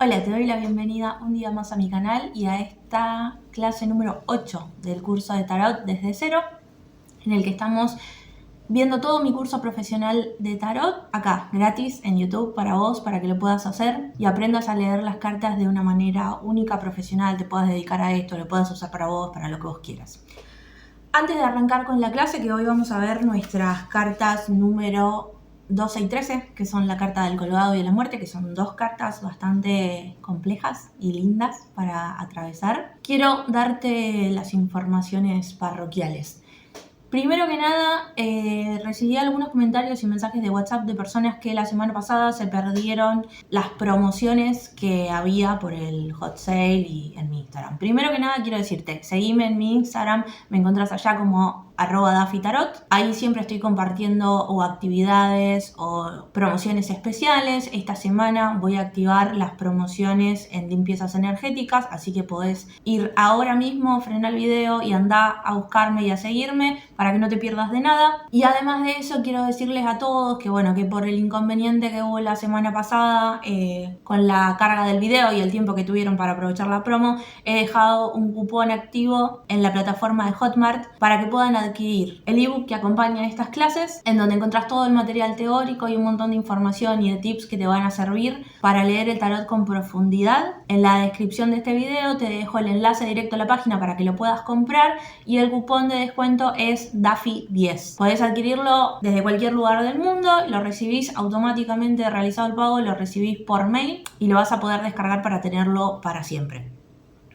Hola, te doy la bienvenida un día más a mi canal y a esta clase número 8 del curso de Tarot desde cero, en el que estamos viendo todo mi curso profesional de Tarot acá, gratis en YouTube para vos, para que lo puedas hacer y aprendas a leer las cartas de una manera única, profesional, te puedas dedicar a esto, lo puedas usar para vos, para lo que vos quieras. Antes de arrancar con la clase, que hoy vamos a ver nuestras cartas número 12 y 13, que son la carta del colgado y de la muerte, que son dos cartas bastante complejas y lindas para atravesar. Quiero darte las informaciones parroquiales. Primero que nada, recibí algunos comentarios y mensajes de WhatsApp de personas que la semana pasada se perdieron las promociones que había por el hot sale y en mi Instagram. Primero que nada quiero decirte, seguime en mi Instagram, me encontrás allá como @DafiTarot. Ahí siempre estoy compartiendo o actividades o promociones especiales. Esta semana voy a activar las promociones en limpiezas energéticas, así que podés ir ahora mismo, frenar el video y andá a buscarme y a seguirme para que no te pierdas de nada. Y además de eso quiero decirles a todos que que por el inconveniente que hubo la semana pasada con la carga del video y el tiempo que tuvieron para aprovechar la promo, he dejado un cupón activo en la plataforma de Hotmart para que puedan adquirir el ebook que acompaña estas clases, en donde encontrás todo el material teórico y un montón de información y de tips que te van a servir para leer el tarot con profundidad. En la descripción de este video te dejo el enlace directo a la página para que lo puedas comprar y el cupón de descuento es DAFI10. Podés adquirirlo desde cualquier lugar del mundo, lo recibís automáticamente realizado el pago, lo recibís por mail y lo vas a poder descargar para tenerlo para siempre.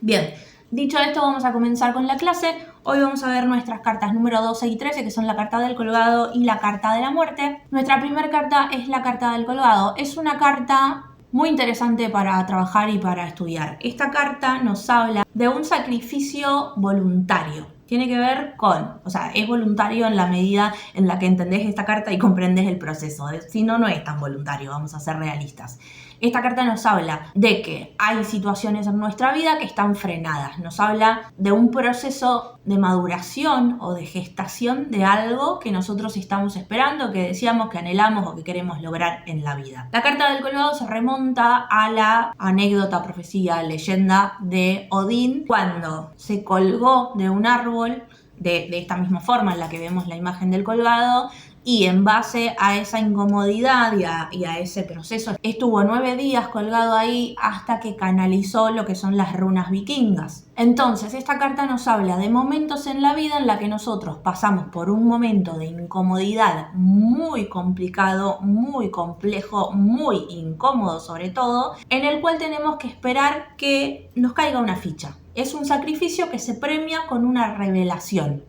Bien, dicho esto, vamos a comenzar con la clase. Hoy vamos a ver nuestras cartas número 12 y 13, que son la carta del colgado y la carta de la muerte. Nuestra primera carta es la carta del colgado. Es una carta muy interesante para trabajar y para estudiar. Esta carta nos habla de un sacrificio voluntario. Tiene que ver con, es voluntario en la medida en la que entendés esta carta y comprendes el proceso. Si no, no es tan voluntario, vamos a ser realistas. Esta carta nos habla de que hay situaciones en nuestra vida que están frenadas. Nos habla de un proceso de maduración o de gestación de algo que nosotros estamos esperando, que deseamos, que anhelamos o que queremos lograr en la vida. La carta del colgado se remonta a la anécdota, profecía, leyenda de Odín, cuando se colgó de un árbol de esta misma forma en la que vemos la imagen del colgado, y en base a esa incomodidad y a ese proceso estuvo 9 días colgado ahí hasta que canalizó lo que son las runas vikingas. Entonces esta carta nos habla de momentos en la vida en la que nosotros pasamos por un momento de incomodidad muy complicado, muy complejo, muy incómodo sobre todo, en el cual tenemos que esperar que nos caiga una ficha. Es un sacrificio que se premia con una revelación.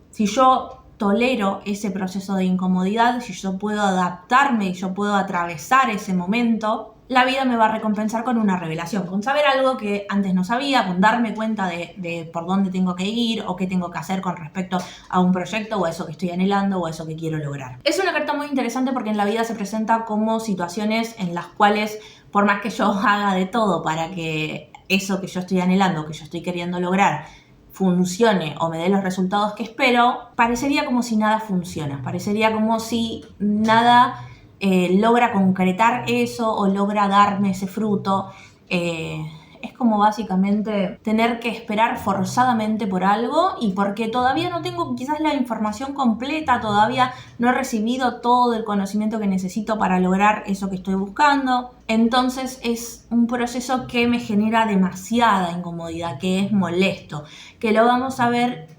Si yo tolero ese proceso de incomodidad, si yo puedo adaptarme y yo puedo atravesar ese momento, la vida me va a recompensar con una revelación, con saber algo que antes no sabía, con darme cuenta de por dónde tengo que ir o qué tengo que hacer con respecto a un proyecto o a eso que estoy anhelando o a eso que quiero lograr. Es una carta muy interesante porque en la vida se presenta como situaciones en las cuales, por más que yo haga de todo para que eso que yo estoy anhelando, que yo estoy queriendo lograr, funcione o me dé los resultados que espero, parecería como si nada funciona, parecería como si nada logra concretar eso o logra darme ese fruto. Es como básicamente tener que esperar forzadamente por algo y porque todavía no tengo quizás la información completa, todavía no he recibido todo el conocimiento que necesito para lograr eso que estoy buscando. Entonces es un proceso que me genera demasiada incomodidad, que es molesto, que lo vamos a ver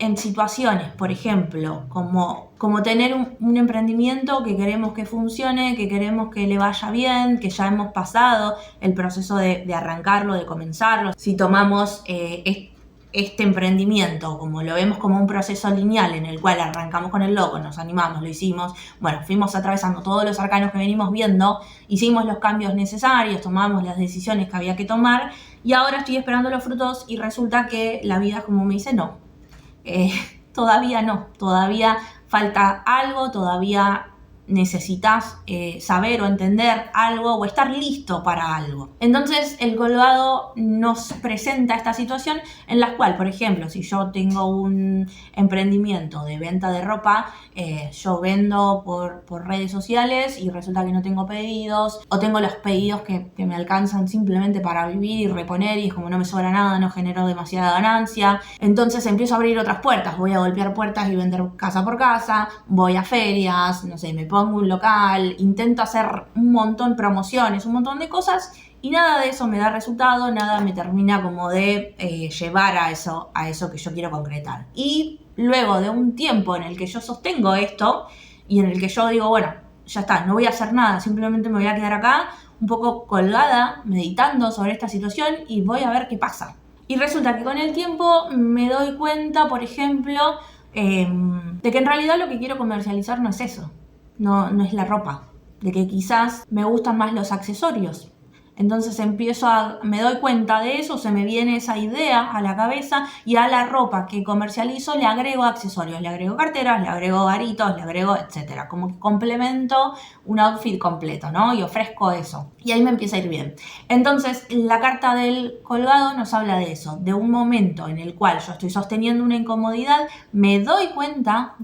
en situaciones, por ejemplo, como tener un emprendimiento que queremos que funcione, que queremos que le vaya bien, que ya hemos pasado el proceso de arrancarlo, de comenzarlo. Si tomamos este emprendimiento, como lo vemos como un proceso lineal en el cual arrancamos con el logo, nos animamos, lo hicimos, fuimos atravesando todos los arcanos que venimos viendo, hicimos los cambios necesarios, tomamos las decisiones que había que tomar y ahora estoy esperando los frutos y resulta que la vida como me dice no, todavía no, todavía falta algo, todavía necesitas saber o entender algo o estar listo para algo. Entonces el colgado nos presenta esta situación en la cual, por ejemplo, si yo tengo un emprendimiento de venta de ropa, yo vendo por redes sociales y resulta que no tengo pedidos, o tengo los pedidos que me alcanzan simplemente para vivir y reponer, y es como no me sobra nada, no genero demasiada ganancia. Entonces empiezo a abrir otras puertas, voy a golpear puertas y vender casa por casa, voy a ferias, no sé, me pongo un local, intento hacer un montón de promociones, un montón de cosas, y nada de eso me da resultado, nada me termina como de llevar a eso que yo quiero concretar. Y luego de un tiempo en el que yo sostengo esto y en el que yo digo, bueno, ya está, no voy a hacer nada, simplemente me voy a quedar acá un poco colgada, meditando sobre esta situación y voy a ver qué pasa. Y resulta que con el tiempo me doy cuenta, por ejemplo, de que en realidad lo que quiero comercializar no es eso, no es la ropa, de que quizás me gustan más los accesorios. Entonces me doy cuenta de eso, se me viene esa idea a la cabeza y a la ropa que comercializo le agrego accesorios, le agrego carteras, le agrego garitos, le agrego etcétera. Como que complemento un outfit completo, ¿no? Y ofrezco eso. Y ahí me empieza a ir bien. Entonces, la carta del colgado nos habla de eso, de un momento en el cual yo estoy sosteniendo una incomodidad, me doy cuenta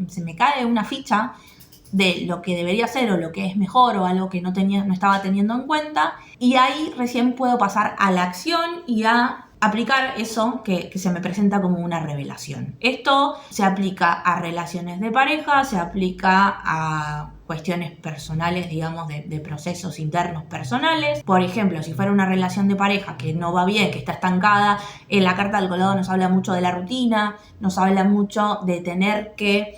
se me cae una ficha de lo que debería ser o lo que es mejor o algo que no estaba teniendo en cuenta, y ahí recién puedo pasar a la acción y a aplicar eso que se me presenta como una revelación. Esto se aplica a relaciones de pareja, se aplica a cuestiones personales, digamos, de procesos internos personales. Por ejemplo, si fuera una relación de pareja que no va bien, que está estancada, la carta del colgado nos habla mucho de la rutina, nos habla mucho de tener que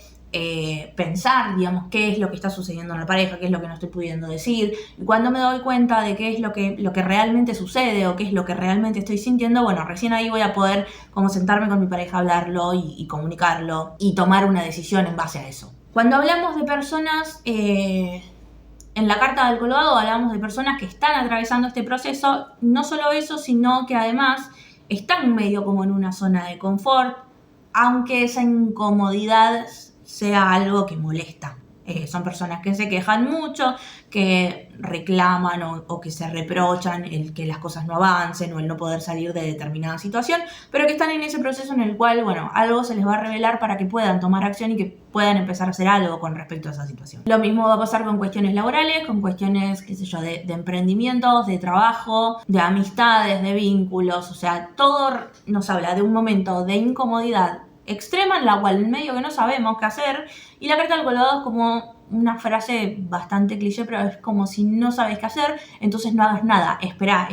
pensar, digamos, qué es lo que está sucediendo en la pareja, qué es lo que no estoy pudiendo decir, y cuando me doy cuenta de qué es lo que realmente sucede o qué es lo que realmente estoy sintiendo, bueno, recién ahí voy a poder como sentarme con mi pareja, hablarlo y comunicarlo y tomar una decisión en base a eso. Cuando hablamos de personas, en la carta del colgado hablamos de personas que están atravesando este proceso, no solo eso, sino que además están medio como en una zona de confort, aunque esa incomodidad sea algo que molesta. Son personas que se quejan mucho, que reclaman o que se reprochan el que las cosas no avancen o el no poder salir de determinada situación, pero que están en ese proceso en el cual, bueno, algo se les va a revelar para que puedan tomar acción y que puedan empezar a hacer algo con respecto a esa situación. Lo mismo va a pasar con cuestiones laborales, con cuestiones, qué sé yo, de emprendimientos, de trabajo, de amistades, de vínculos, o sea, todo nos habla de un momento de incomodidad extrema en la cual en medio que no sabemos qué hacer, y la carta del colgado es como una frase bastante cliché, pero es como si no sabes qué hacer, entonces no hagas nada, espera,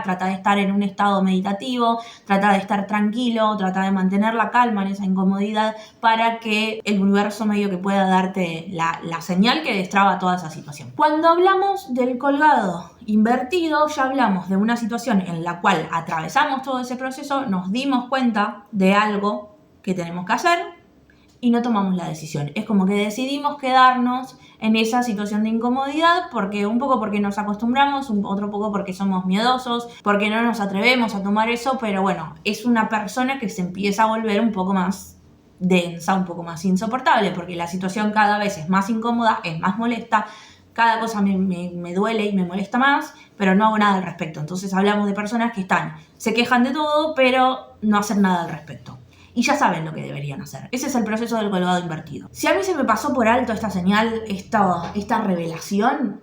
trata de estar en un estado meditativo, trata de estar tranquilo, trata de mantener la calma en esa incomodidad para que el universo medio que pueda darte la señal que destraba toda esa situación. Cuando hablamos del colgado invertido, ya hablamos de una situación en la cual atravesamos todo ese proceso, nos dimos cuenta de algo que tenemos que hacer y no tomamos la decisión. Es como que decidimos quedarnos en esa situación de incomodidad un poco porque nos acostumbramos, otro poco porque somos miedosos, porque no nos atrevemos a tomar eso, pero bueno, es una persona que se empieza a volver un poco más densa, un poco más insoportable, porque la situación cada vez es más incómoda, es más molesta, cada cosa me duele y me molesta más, pero no hago nada al respecto. Entonces hablamos de personas que se quejan de todo, pero no hacen nada al respecto. Y ya saben lo que deberían hacer. Ese es el proceso del colgado invertido. Si a mí se me pasó por alto esta señal, esta revelación,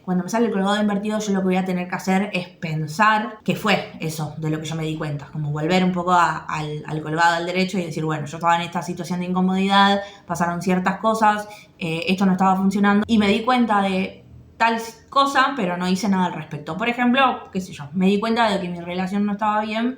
cuando me sale el colgado invertido, yo lo que voy a tener que hacer es pensar qué fue eso de lo que yo me di cuenta. Como volver un poco al colgado al derecho y decir, bueno, yo estaba en esta situación de incomodidad, pasaron ciertas cosas, esto no estaba funcionando y me di cuenta de tal cosa, pero no hice nada al respecto. Por ejemplo, qué sé yo, me di cuenta de que mi relación no estaba bien,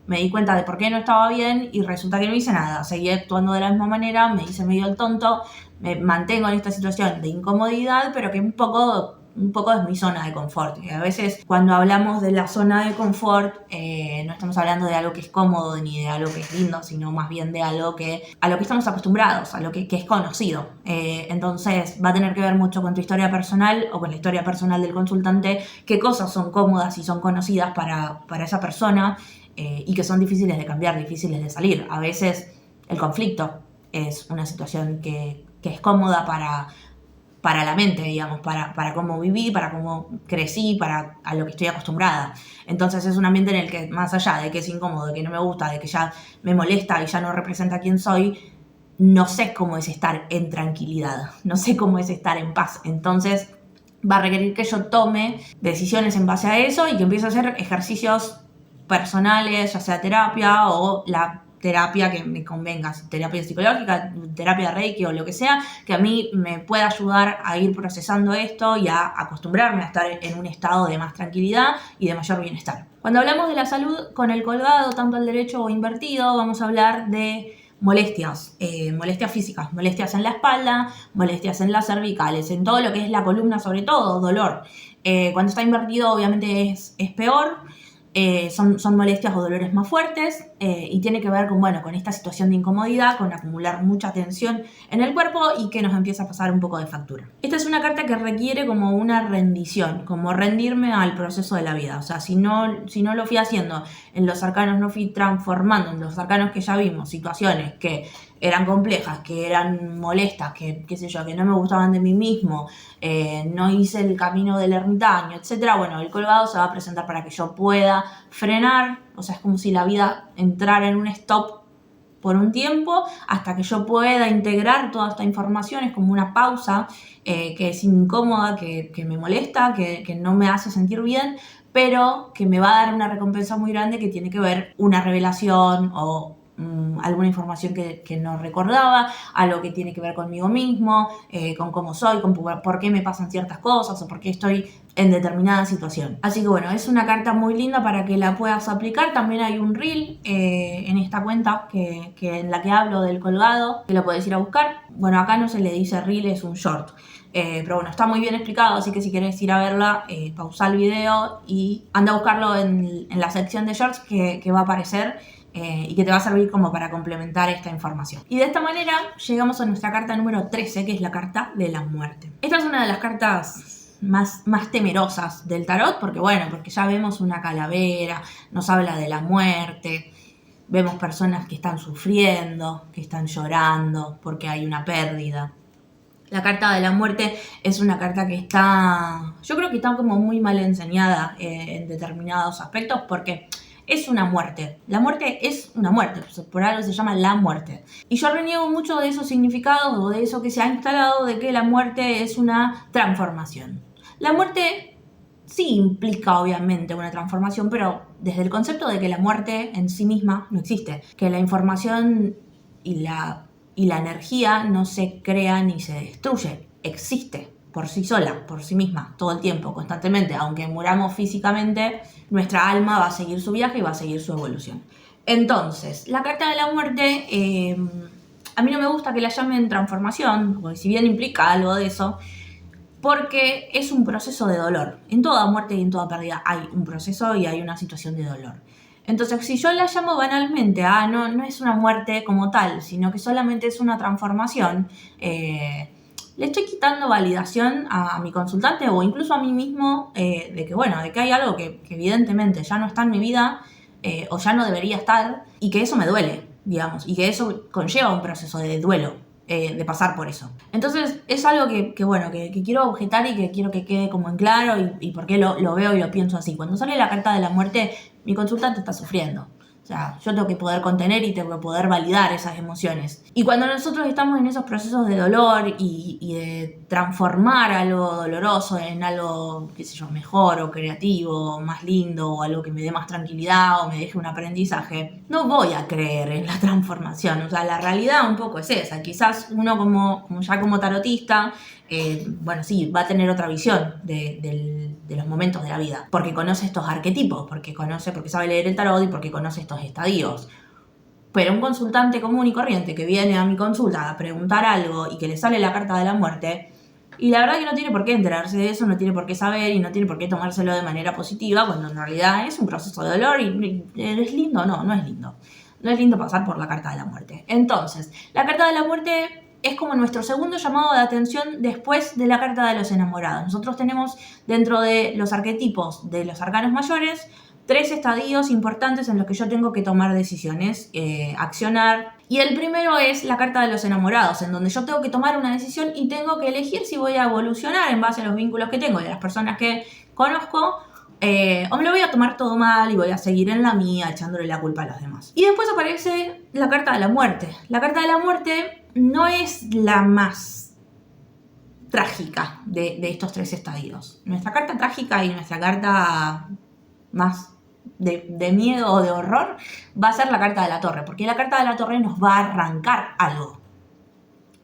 me di cuenta de por qué no estaba bien y resulta que no hice nada. Seguí actuando de la misma manera, me hice medio el tonto, me mantengo en esta situación de incomodidad, pero que un poco es mi zona de confort. Y a veces cuando hablamos de la zona de confort, no estamos hablando de algo que es cómodo ni de algo que es lindo, sino más bien de algo a lo que estamos acostumbrados, a lo que es conocido. Entonces va a tener que ver mucho con tu historia personal o con la historia personal del consultante, qué cosas son cómodas y son conocidas para esa persona, y que son difíciles de cambiar, difíciles de salir. A veces el conflicto es una situación que es cómoda para la mente, digamos, para cómo viví, para cómo crecí, a lo que estoy acostumbrada. Entonces es un ambiente en el que, más allá de que es incómodo, de que no me gusta, de que ya me molesta y ya no representa quién soy, no sé cómo es estar en tranquilidad, no sé cómo es estar en paz. Entonces va a requerir que yo tome decisiones en base a eso y que empiece a hacer ejercicios personales, ya sea terapia o la terapia que me convenga, terapia psicológica, terapia de Reiki o lo que sea, que a mí me pueda ayudar a ir procesando esto y a acostumbrarme a estar en un estado de más tranquilidad y de mayor bienestar. Cuando hablamos de la salud con el colgado, tanto al derecho o invertido, vamos a hablar de molestias físicas, molestias en la espalda, molestias en las cervicales, en todo lo que es la columna, sobre todo, dolor. Cuando está invertido obviamente es peor. Son molestias o dolores más fuertes y tiene que ver con esta situación de incomodidad, con acumular mucha tensión en el cuerpo y que nos empieza a pasar un poco de factura. Esta es una carta que requiere como una rendición, como rendirme al proceso de la vida. O sea, si no lo fui haciendo en los arcanos, no fui transformando en los arcanos que ya vimos, situaciones que eran complejas, que eran molestas, que no me gustaban de mí mismo, no hice el camino del ermitaño, etc. Bueno, el colgado se va a presentar para que yo pueda frenar, o sea, es como si la vida entrara en un stop por un tiempo hasta que yo pueda integrar toda esta información. Es como una pausa que es incómoda, que me molesta, que no me hace sentir bien, pero que me va a dar una recompensa muy grande que tiene que ver una revelación o alguna información que no recordaba, algo que tiene que ver conmigo mismo, con cómo soy, con por qué me pasan ciertas cosas o por qué estoy en determinada situación. Así que bueno, es una carta muy linda para que la puedas aplicar. También hay un reel en esta cuenta que en la que hablo del colgado, que lo podés ir a buscar. Bueno, acá no se le dice reel, es un short. Pero bueno, está muy bien explicado, así que si querés ir a verla, pausa el video y anda a buscarlo en la sección de shorts que va a aparecer y que te va a servir como para complementar esta información. Y de esta manera llegamos a nuestra carta número 13, que es la carta de la muerte. Esta es una de las cartas más temerosas del tarot, porque ya vemos una calavera, nos habla de la muerte, vemos personas que están sufriendo, que están llorando porque hay una pérdida. La carta de la muerte es una carta que yo creo que está como muy mal enseñada en determinados aspectos, porque es una muerte. La muerte es una muerte, por algo se llama la muerte. Y yo reniego mucho de esos significados o de eso que se ha instalado de que la muerte es una transformación. La muerte sí implica obviamente una transformación, pero desde el concepto de que la muerte en sí misma no existe, que la información y la energía no se crea ni se destruye, existe por sí sola, por sí misma, todo el tiempo, constantemente. Aunque muramos físicamente, nuestra alma va a seguir su viaje y va a seguir su evolución. Entonces, la carta de la muerte, a mí no me gusta que la llamen transformación, porque si bien implica algo de eso, porque es un proceso de dolor. En toda muerte y en toda pérdida hay un proceso y hay una situación de dolor. Entonces, si yo la llamo banalmente, no es una muerte como tal, sino que solamente es una transformación, le estoy quitando validación a mi consultante o incluso a mí mismo de que hay algo que evidentemente ya no está en mi vida o ya no debería estar y que eso me duele, digamos, y que eso conlleva un proceso de duelo. De pasar por eso. Entonces es algo que quiero objetar y que quiero que quede como en claro y por qué lo veo y lo pienso así. Cuando sale la carta de la muerte, mi consultante está sufriendo. O sea, yo tengo que poder contener y tengo que poder validar esas emociones. Y cuando nosotros estamos en esos procesos de dolor y de transformar algo doloroso en algo, mejor o creativo, más lindo, o algo que me dé más tranquilidad o me deje un aprendizaje, no voy a creer en la transformación. O sea, la realidad un poco es esa. Quizás uno como tarotista, sí, va a tener otra visión de los momentos de la vida, porque conoce estos arquetipos, porque sabe leer el tarot y porque conoce estos estadios. Pero un consultante común y corriente que viene a mi consulta a preguntar algo y que le sale la carta de la muerte, y la verdad que no tiene por qué enterarse de eso, no tiene por qué saber y no tiene por qué tomárselo de manera positiva, cuando en realidad es un proceso de dolor y ¿es lindo? No es lindo. No es lindo pasar por la carta de la muerte. Entonces, la carta de la muerte es como nuestro segundo llamado de atención después de la carta de los enamorados. Nosotros tenemos dentro de los arquetipos de los arcanos mayores 3 estadios importantes en los que yo tengo que tomar decisiones, accionar Y el primero es la carta de los enamorados, en donde yo tengo que tomar una decisión y tengo que elegir si voy a evolucionar en base a los vínculos que tengo y a las personas que conozco, o me lo voy a tomar todo mal y voy a seguir en la mía echándole la culpa a los demás. Y después aparece la carta de la muerte. La carta de la muerte no es la más trágica de estos 3 estadios. Nuestra carta trágica y nuestra carta más de miedo o de horror va a ser la carta de la torre, porque la carta de la torre nos va a arrancar algo.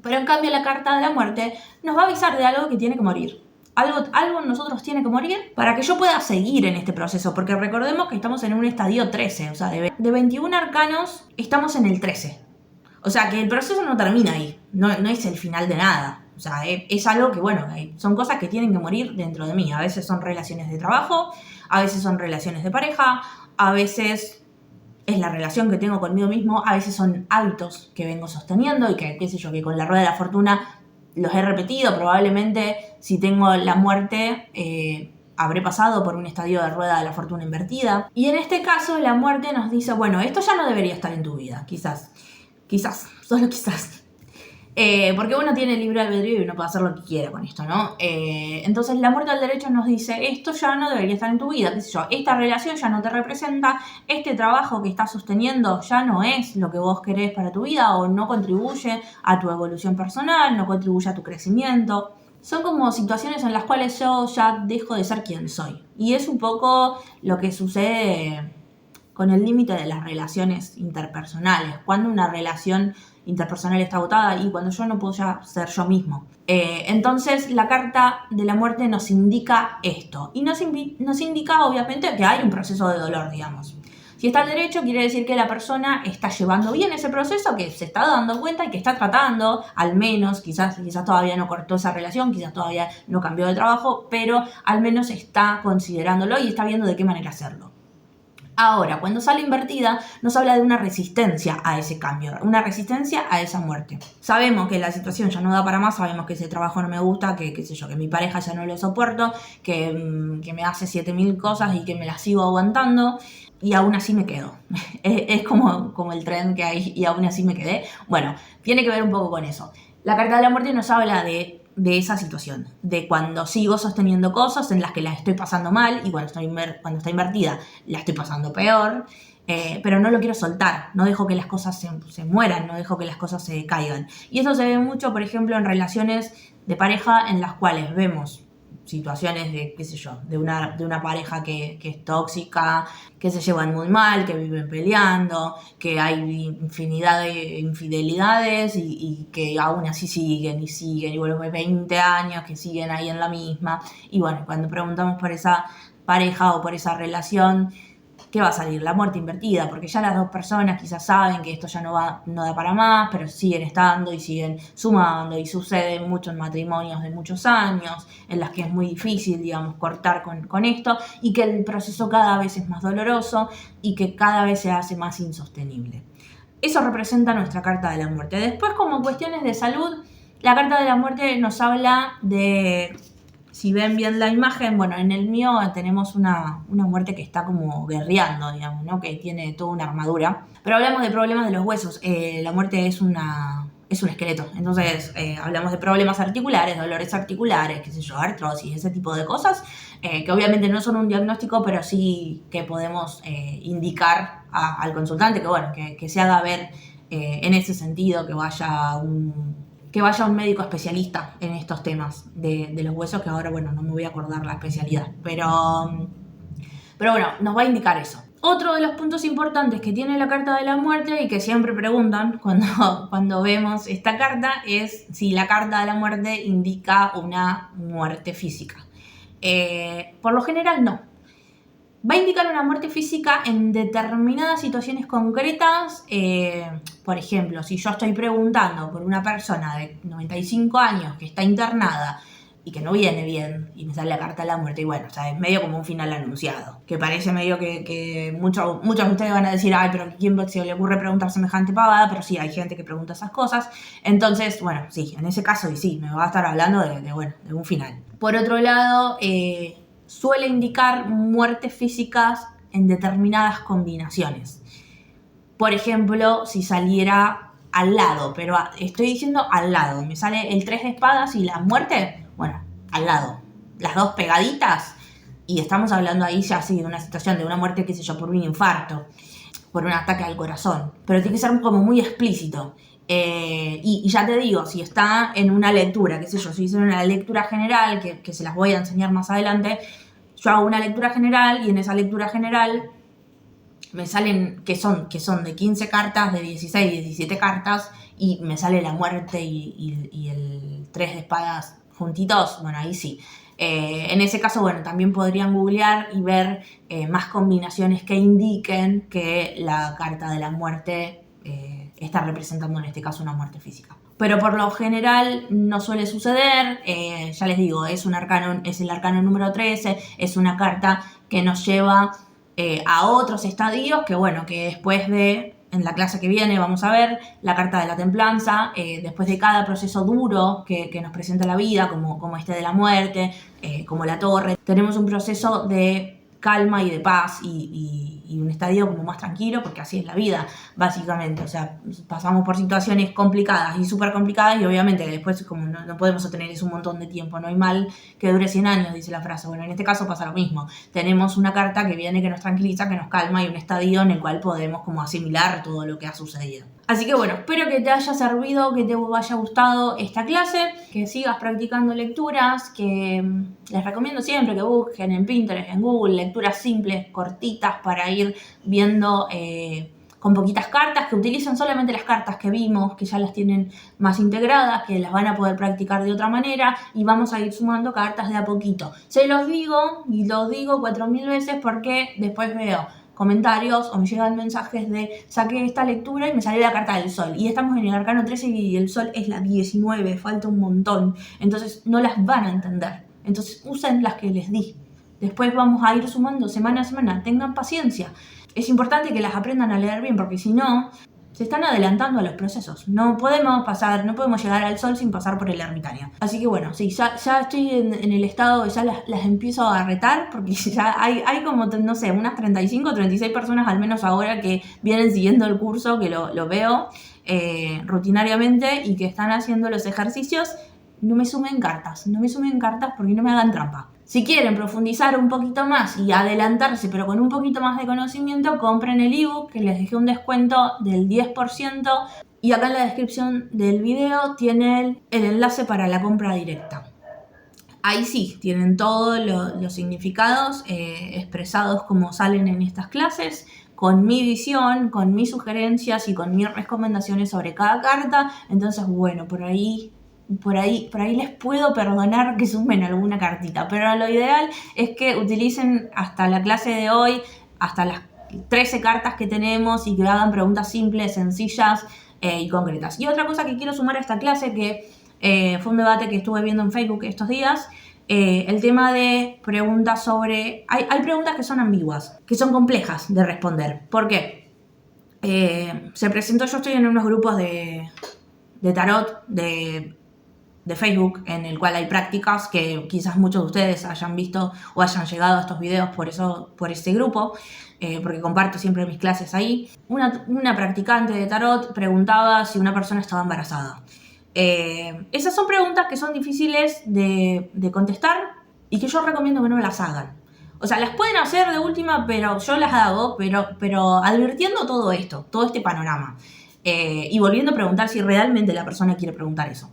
Pero en cambio la carta de la muerte nos va a avisar de algo que tiene que morir. Algo en nosotros tiene que morir para que yo pueda seguir en este proceso, porque recordemos que estamos en un estadio 13, o sea, de 21 arcanos estamos en el 13. O sea, que el proceso no termina ahí, no es el final de nada. O sea, es algo que, bueno, son cosas que tienen que morir dentro de mí. A veces son relaciones de trabajo, a veces son relaciones de pareja, a veces es la relación que tengo conmigo mismo, a veces son hábitos que vengo sosteniendo y que, qué sé yo, que con la rueda de la fortuna los he repetido. Probablemente si tengo la muerte, habré pasado por un estadio de rueda de la fortuna invertida. Y en este caso la muerte nos dice, bueno, esto ya no debería estar en tu vida, quizás, solo quizás. Porque uno tiene libre albedrío y uno puede hacer lo que quiera con esto, ¿no? Entonces la muerte al derecho nos dice, esto ya no debería estar en tu vida, qué sé yo, esta relación ya no te representa, este trabajo que estás sosteniendo ya no es lo que vos querés para tu vida o no contribuye a tu evolución personal, no contribuye a tu crecimiento. Son como situaciones en las cuales yo ya dejo de ser quien soy. Y es un poco lo que sucede con el límite de las relaciones interpersonales, cuando una relación interpersonal está agotada y cuando yo no puedo ya ser yo mismo. Entonces la carta de la muerte nos indica esto y nos indica obviamente que hay un proceso de dolor, digamos. Si está al derecho quiere decir que la persona está llevando bien ese proceso, que se está dando cuenta y que está tratando, al menos, quizás todavía no cortó esa relación, quizás todavía no cambió de trabajo, pero al menos está considerándolo y está viendo de qué manera hacerlo. Ahora, cuando sale invertida, nos habla de una resistencia a ese cambio, una resistencia a esa muerte. Sabemos que la situación ya no da para más, sabemos que ese trabajo no me gusta, que qué sé yo, que mi pareja ya no lo soporto, que me hace 7000 cosas y que me las sigo aguantando y aún así me quedo. Es como el tren que hay y aún así me quedé. Bueno, tiene que ver un poco con eso. La carta de la muerte nos habla de esa situación, de cuando sigo sosteniendo cosas en las que las estoy pasando mal y cuando está invertida la estoy pasando peor, pero no lo quiero soltar, no dejo que las cosas se mueran, no dejo que las cosas se caigan. Y eso se ve mucho, por ejemplo, en relaciones de pareja en las cuales vemos situaciones de, qué sé yo, de una pareja que es tóxica, que se llevan muy mal, que viven peleando, que hay infinidad de infidelidades y que aún así siguen y vuelven 20 años que siguen ahí en la misma. Y bueno, cuando preguntamos por esa pareja o por esa relación, ¿qué va a salir? La muerte invertida, porque ya las dos personas quizás saben que esto ya no da para más, pero siguen estando y siguen sumando, y sucede mucho en matrimonios de muchos años, en las que es muy difícil, digamos, cortar con esto, y que el proceso cada vez es más doloroso y que cada vez se hace más insostenible. Eso representa nuestra carta de la muerte. Después, como cuestiones de salud, la carta de la muerte nos habla de... Si ven bien la imagen, bueno, en el mío tenemos una muerte que está como guerreando, digamos, ¿no? Que tiene toda una armadura. Pero hablamos de problemas de los huesos. La muerte es un esqueleto. Entonces, hablamos de problemas articulares, dolores articulares, qué sé yo, artrosis, ese tipo de cosas, que obviamente no son un diagnóstico, pero sí que podemos indicar al consultante que, bueno, que se haga ver en ese sentido, que vaya un médico especialista en estos temas de los huesos, que ahora, bueno, no me voy a acordar la especialidad, pero bueno, nos va a indicar eso. Otro de los puntos importantes que tiene la carta de la muerte y que siempre preguntan cuando vemos esta carta es si la carta de la muerte indica una muerte física. Por lo general no. Va a indicar una muerte física en determinadas situaciones concretas. Por ejemplo, si yo estoy preguntando por una persona de 95 años que está internada y que no viene bien y me sale la carta de la muerte, y bueno, o sea, es medio como un final anunciado, que parece medio que muchos de ustedes van a decir, ay, pero ¿a quién se le ocurre preguntar semejante pavada? Pero sí, hay gente que pregunta esas cosas. Entonces, bueno, sí, en ese caso y sí, me va a estar hablando de un final. Por otro lado, suele indicar muertes físicas en determinadas combinaciones. Por ejemplo, si saliera al lado, pero estoy diciendo al lado. Me sale el 3 de espadas y la muerte, bueno, al lado. Las dos pegaditas, y estamos hablando ahí ya sí de una situación de una muerte, qué sé yo, por un infarto, por un ataque al corazón. Pero tiene que ser como muy explícito. Y ya te digo, si está en una lectura, qué sé yo, si hice una lectura general, que se las voy a enseñar más adelante, yo hago una lectura general y en esa lectura general me salen que son de 15 cartas, de 16, 17 cartas, y me sale la muerte y el 3 de espadas juntitos. Bueno, ahí sí. En ese caso, bueno, también podrían googlear y ver más combinaciones que indiquen que la carta de la muerte está representando en este caso una muerte física. Pero por lo general no suele suceder. Ya les digo, es el arcano número 13, es una carta que nos lleva a otros estadios que, bueno, que después en la clase que viene vamos a ver la carta de la templanza, después de cada proceso duro que nos presenta la vida, como este de la muerte, como la torre, tenemos un proceso de calma y de paz y un estadio como más tranquilo, porque así es la vida, básicamente. O sea, pasamos por situaciones complicadas y súper complicadas, y obviamente después, como no podemos sostener eso un montón de tiempo, no hay mal que dure 100 años, dice la frase. Bueno, en este caso pasa lo mismo. Tenemos una carta que viene, que nos tranquiliza, que nos calma, y un estadio en el cual podemos como asimilar todo lo que ha sucedido. Así que bueno, espero que te haya servido, que te haya gustado esta clase, que sigas practicando lecturas, que les recomiendo siempre que busquen en Pinterest, en Google, lecturas simples, cortitas, para ir viendo con poquitas cartas, que utilicen solamente las cartas que vimos, que ya las tienen más integradas, que las van a poder practicar de otra manera, y vamos a ir sumando cartas de a poquito. Se los digo, y los digo 4000 veces, porque después veo comentarios o me llegan mensajes de saqué esta lectura y me salió la carta del sol, y estamos en el arcano 13 y el sol es la 19, falta un montón, entonces no las van a entender. Entonces usen las que les di. Después vamos a ir sumando semana a semana, tengan paciencia. Es importante que las aprendan a leer bien, porque si no, se están adelantando a los procesos. No podemos llegar al sol sin pasar por el ermitaño. Así que bueno, sí, ya estoy en el estado, ya las empiezo a retar, porque ya hay como, no sé, unas 35 o 36 personas al menos ahora que vienen siguiendo el curso, que lo veo rutinariamente, y que están haciendo los ejercicios. No me sumen cartas porque no me hagan trampa. Si quieren profundizar un poquito más y adelantarse, pero con un poquito más de conocimiento, compren el ebook, que les dejé un descuento del 10%. Y acá en la descripción del video tienen el enlace para la compra directa. Ahí sí, tienen todos los significados expresados como salen en estas clases, con mi visión, con mis sugerencias y con mis recomendaciones sobre cada carta. Entonces, bueno, por ahí les puedo perdonar que sumen alguna cartita, pero lo ideal es que utilicen hasta la clase de hoy, hasta las 13 cartas que tenemos, y que hagan preguntas simples, sencillas y concretas. Y otra cosa que quiero sumar a esta clase, que fue un debate que estuve viendo en Facebook estos días, el tema de preguntas sobre... Hay preguntas que son ambiguas, que son complejas de responder. ¿Por qué? Se presentó, yo estoy en unos grupos de tarot, de Facebook, en el cual hay prácticas que quizás muchos de ustedes hayan visto o hayan llegado a estos videos por este grupo, porque comparto siempre mis clases ahí. Una practicante de tarot preguntaba si una persona estaba embarazada. Esas son preguntas que son difíciles de contestar y que yo recomiendo que no las hagan. O sea, las pueden hacer de última, pero yo las hago, pero advirtiendo todo esto, todo este panorama. Y volviendo a preguntar si realmente la persona quiere preguntar eso.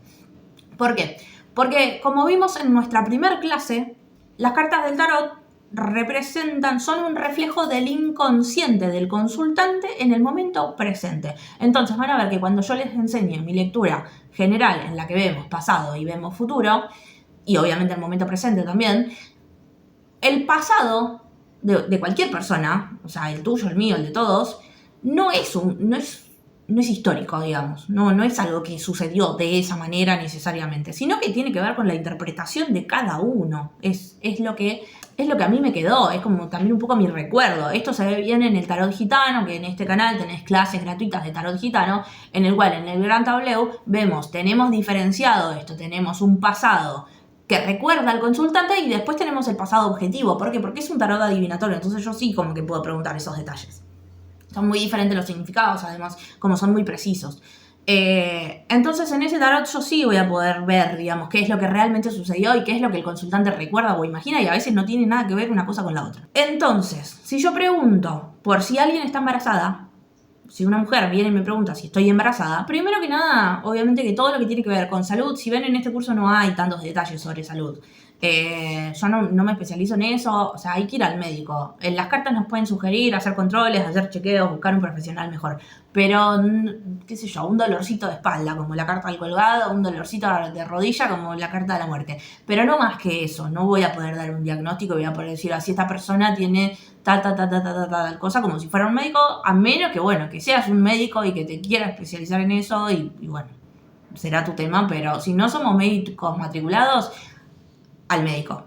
¿Por qué? Porque, como vimos en nuestra primera clase, las cartas del tarot son un reflejo del inconsciente del consultante en el momento presente. Entonces van a ver que cuando yo les enseñe mi lectura general, en la que vemos pasado y vemos futuro, y obviamente el momento presente también, el pasado de cualquier persona, o sea, el tuyo, el mío, el de todos, no es histórico, digamos. No es algo que sucedió de esa manera necesariamente, sino que tiene que ver con la interpretación de cada uno. Es lo que a mí me quedó, es como también un poco mi recuerdo. Esto se ve bien en el tarot gitano, que en este canal tenés clases gratuitas de tarot gitano, en el cual en el gran tablero tenemos diferenciado esto, tenemos un pasado que recuerda al consultante y después tenemos el pasado objetivo. ¿Por qué? Porque es un tarot adivinatorio, entonces yo sí como que puedo preguntar esos detalles. Son muy diferentes los significados, además, como son muy precisos. Entonces en ese tarot yo sí voy a poder ver, digamos, qué es lo que realmente sucedió y qué es lo que el consultante recuerda o imagina, y a veces no tiene nada que ver una cosa con la otra. Entonces, si yo pregunto por si alguien está embarazada, si una mujer viene y me pregunta si estoy embarazada, primero que nada, obviamente que todo lo que tiene que ver con salud, si ven en este curso no hay tantos detalles sobre salud. Yo no me especializo en eso, o sea, hay que ir al médico. En las cartas nos pueden sugerir hacer controles, hacer chequeos, buscar un profesional mejor. Pero, qué sé yo, un dolorcito de espalda, como la carta del colgado, un dolorcito de rodilla, como la carta de la muerte. Pero no más que eso, no voy a poder dar un diagnóstico, voy a poder decir así, esta persona tiene tal cosa, como si fuera un médico, a menos que, bueno, que seas un médico y que te quieras especializar en eso y bueno, será tu tema, pero si no somos médicos matriculados, al médico.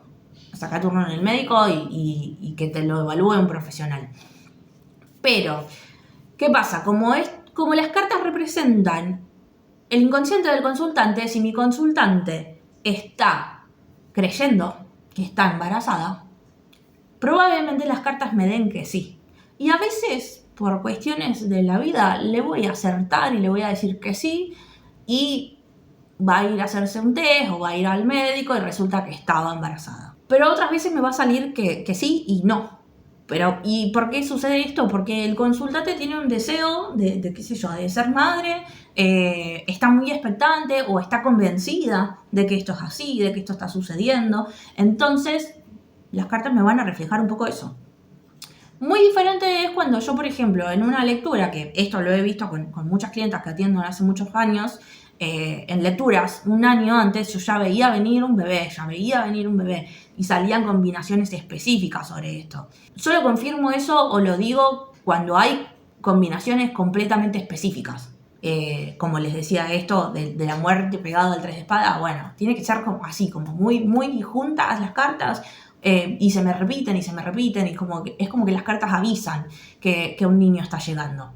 Saca turno en el médico y que te lo evalúe un profesional. Pero, ¿qué pasa? Como las cartas representan el inconsciente del consultante, si mi consultante está creyendo que está embarazada, probablemente las cartas me den que sí. Y a veces, por cuestiones de la vida, le voy a acertar y le voy a decir que sí, y va a ir a hacerse un test o va a ir al médico y resulta que estaba embarazada. Pero otras veces me va a salir que sí y no. ¿Y por qué sucede esto? Porque el consultante tiene un deseo de qué sé yo, de ser madre, está muy expectante o está convencida de que esto es así, de que esto está sucediendo. Entonces, las cartas me van a reflejar un poco eso. Muy diferente es cuando yo, por ejemplo, en una lectura, que esto lo he visto con muchas clientas que atiendo hace muchos años, en lecturas, un año antes yo ya veía venir un bebé, y salían combinaciones específicas sobre esto. Solo confirmo eso o lo digo cuando hay combinaciones completamente específicas. Como les decía, esto de la muerte pegado al 3 de espada, bueno, tiene que ser como así, como muy, muy juntas las cartas, y se me repiten, y es como que las cartas avisan que un niño está llegando.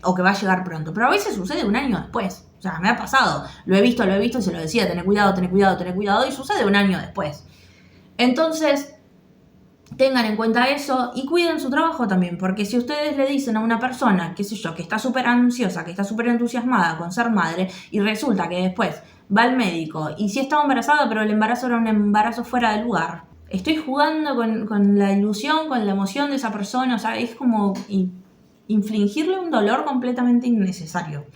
O que va a llegar pronto, pero a veces sucede un año después. O sea, me ha pasado, lo he visto y se lo decía, tené cuidado, y sucede un año después. Entonces, tengan en cuenta eso y cuiden su trabajo también, porque si ustedes le dicen a una persona, qué sé yo, que está súper ansiosa, que está súper entusiasmada con ser madre, y resulta que después va al médico y sí estaba embarazada, pero el embarazo era un embarazo fuera de lugar, estoy jugando con la ilusión, con la emoción de esa persona, o sea, es como infligirle un dolor completamente innecesario.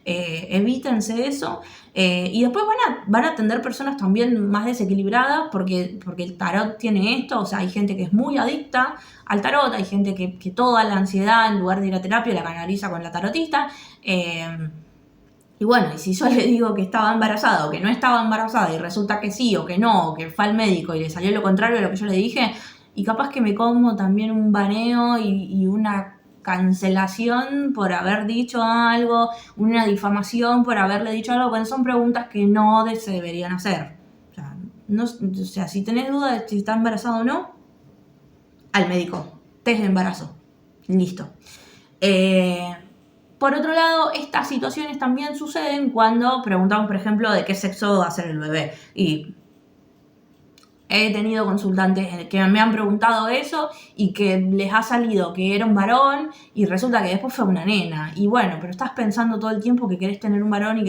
Evítense eso, y después van a atender personas también más desequilibradas porque el tarot tiene esto, o sea, hay gente que es muy adicta al tarot, hay gente que toda la ansiedad en lugar de ir a terapia la canaliza con la tarotista, y bueno, y si yo le digo que estaba embarazada o que no estaba embarazada y resulta que sí o que no, o que fue al médico y le salió lo contrario de lo que yo le dije, y capaz que me como también un baneo y una cancelación por haber dicho algo, una difamación por haberle dicho algo, cuando son preguntas que no se deberían hacer. O sea, si tenés duda de si está embarazado o no, al médico, test de embarazo, listo. Por otro lado, estas situaciones también suceden cuando preguntamos, por ejemplo, de qué sexo va a ser el bebé. Y he tenido consultantes que me han preguntado eso y que les ha salido que era un varón y resulta que después fue una nena. Y bueno, pero estás pensando todo el tiempo que querés tener un varón y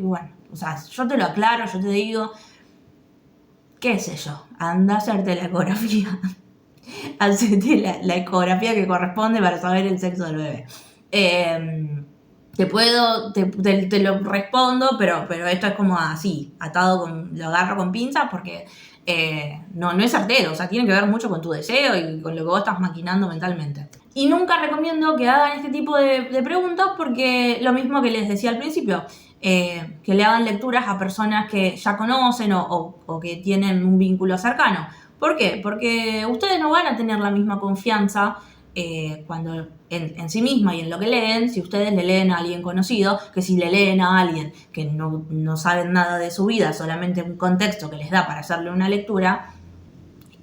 bueno, o sea, yo te lo aclaro, yo te digo, qué sé yo, anda a hacerte la ecografía. Hacete la ecografía que corresponde para saber el sexo del bebé. Te lo respondo, pero esto es como así, lo agarro con pinzas porque no es certero, o sea, tiene que ver mucho con tu deseo y con lo que vos estás maquinando mentalmente. Y nunca recomiendo que hagan este tipo de preguntas porque lo mismo que les decía al principio, que le hagan lecturas a personas que ya conocen o que tienen un vínculo cercano. ¿Por qué? Porque ustedes no van a tener la misma confianza cuando en sí misma y en lo que leen, si ustedes le leen a alguien conocido, que si le leen a alguien que no saben nada de su vida, solamente un contexto que les da para hacerle una lectura,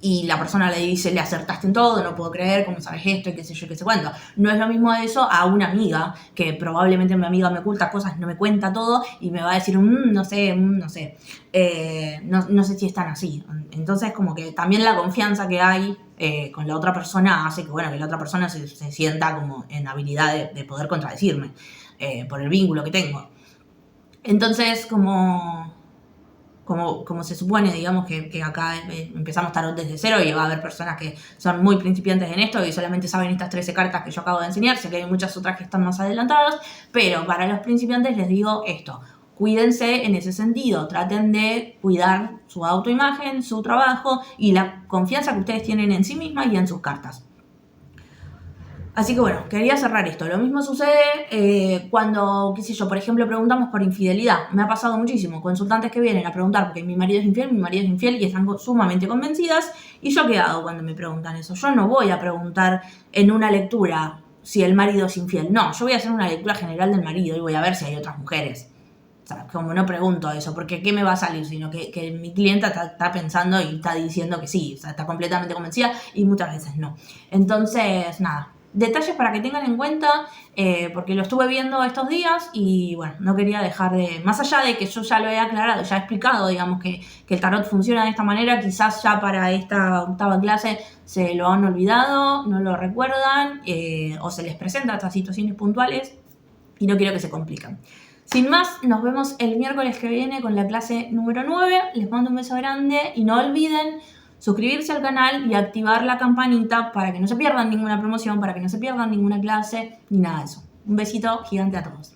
y la persona le dice, le acertaste en todo, no puedo creer, cómo sabes esto, y qué sé yo, qué sé cuánto. No es lo mismo eso a una amiga, que probablemente mi amiga me oculta cosas, no me cuenta todo, y me va a decir, no sé, no sé. No sé si están así. Entonces, como que también la confianza que hay con la otra persona hace que, bueno, que la otra persona se sienta como en habilidad de poder contradecirme por el vínculo que tengo. Entonces, como se supone, digamos, que acá empezamos tarot desde cero y va a haber personas que son muy principiantes en esto y solamente saben estas 13 cartas que yo acabo de enseñar. Sé que hay muchas otras que están más adelantadas, pero para los principiantes les digo esto. Cuídense en ese sentido, traten de cuidar su autoimagen, su trabajo y la confianza que ustedes tienen en sí mismas y en sus cartas. Así que bueno, quería cerrar esto. Lo mismo sucede cuando, qué sé yo, por ejemplo, preguntamos por infidelidad. Me ha pasado muchísimo. Consultantes que vienen a preguntar porque mi marido es infiel y están sumamente convencidas. ¿Y yo qué hago cuando me preguntan eso? Yo no voy a preguntar en una lectura si el marido es infiel. No, yo voy a hacer una lectura general del marido y voy a ver si hay otras mujeres. O sea, como no pregunto eso, porque ¿qué me va a salir? Sino que mi clienta está pensando y está diciendo que sí, o sea, está completamente convencida y muchas veces no. Entonces, nada. Detalles para que tengan en cuenta, porque lo estuve viendo estos días y bueno, no quería dejar de... Más allá de que yo ya lo he aclarado, ya he explicado, digamos, que el tarot funciona de esta manera, quizás ya para esta octava clase se lo han olvidado, no lo recuerdan, o se les presentan estas situaciones puntuales y no quiero que se compliquen. Sin más, nos vemos el miércoles que viene con la clase número 9. Les mando un beso grande y no olviden suscribirse al canal y activar la campanita para que no se pierdan ninguna promoción, para que no se pierdan ninguna clase ni nada de eso. Un besito gigante a todos.